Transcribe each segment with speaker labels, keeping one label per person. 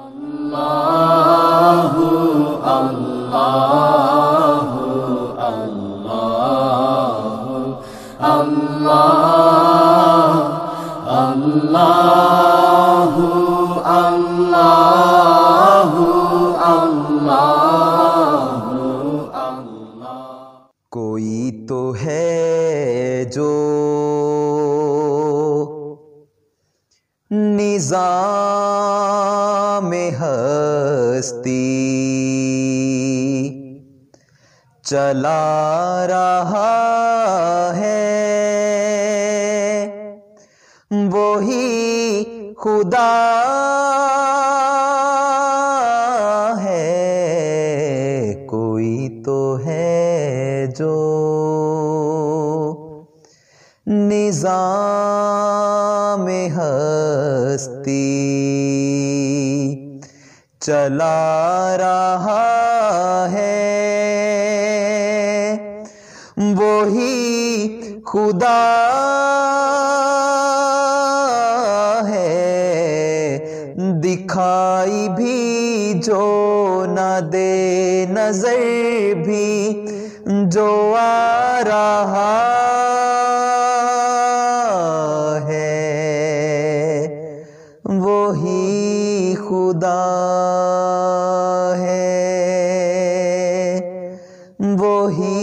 Speaker 1: اللہ اللہ اللہ اللہ اللہ اللہ اللہ۔
Speaker 2: کوئی تو ہے جو نظام ہستی چلا رہا ہے، وہی خدا ہے۔ کوئی تو ہے جو نظام ہستی چلا رہا ہے، وہی خدا ہے۔ دکھائی بھی جو نہ دے نظر بھی جو آ رہا ہے، وہی خدا ہے، وہی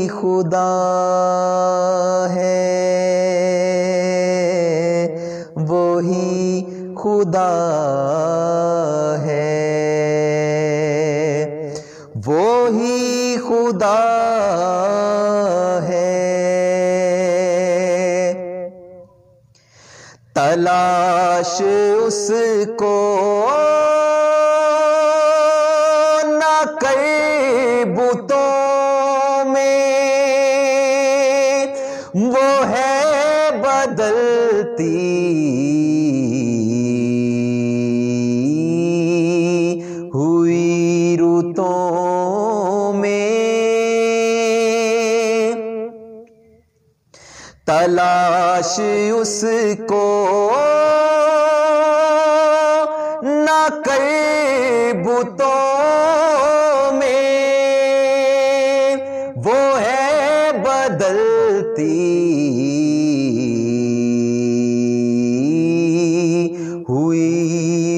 Speaker 2: خدا ہے، وہی خدا ہے، وہی خدا ہے۔ تلاش اس کو نہ کر بتوں میں، وہ ہے بدلتی ہوئی رتوں میں۔ تلاش اس کو نہ کر بتوں میں، وہ ہے بدلتی ہوئی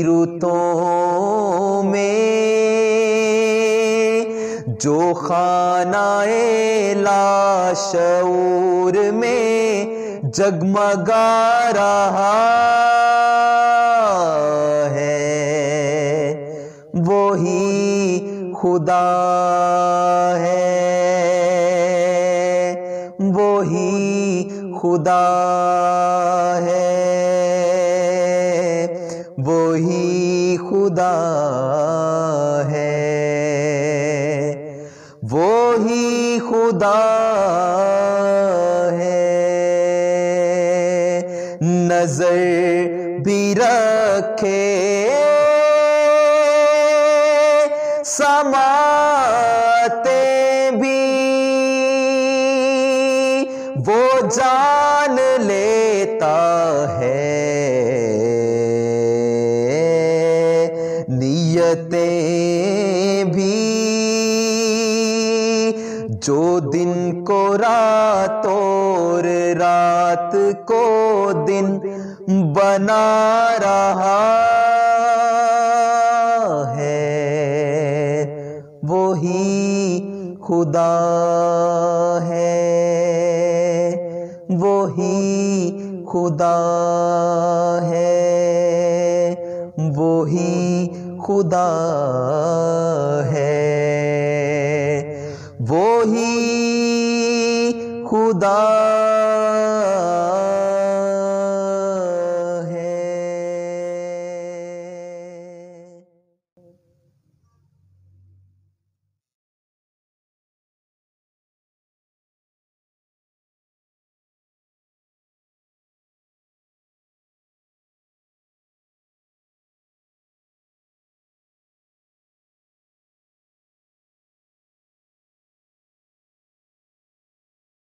Speaker 2: رتوں میں۔ جو خانہ لاشعور میں جگمگا رہا ہے، وہی خدا ہے، وہی خدا ہے، وہی خدا ہے، وہی خدا ہے۔ نظر بھی رکھے سماعتیں بھی، وہ جان لیتا ہے نیتیں بھی۔ جو دن کو رات اور رات کو دن بنا رہا ہے، وہی خدا ہے، وہی خدا ہے، وہی خدا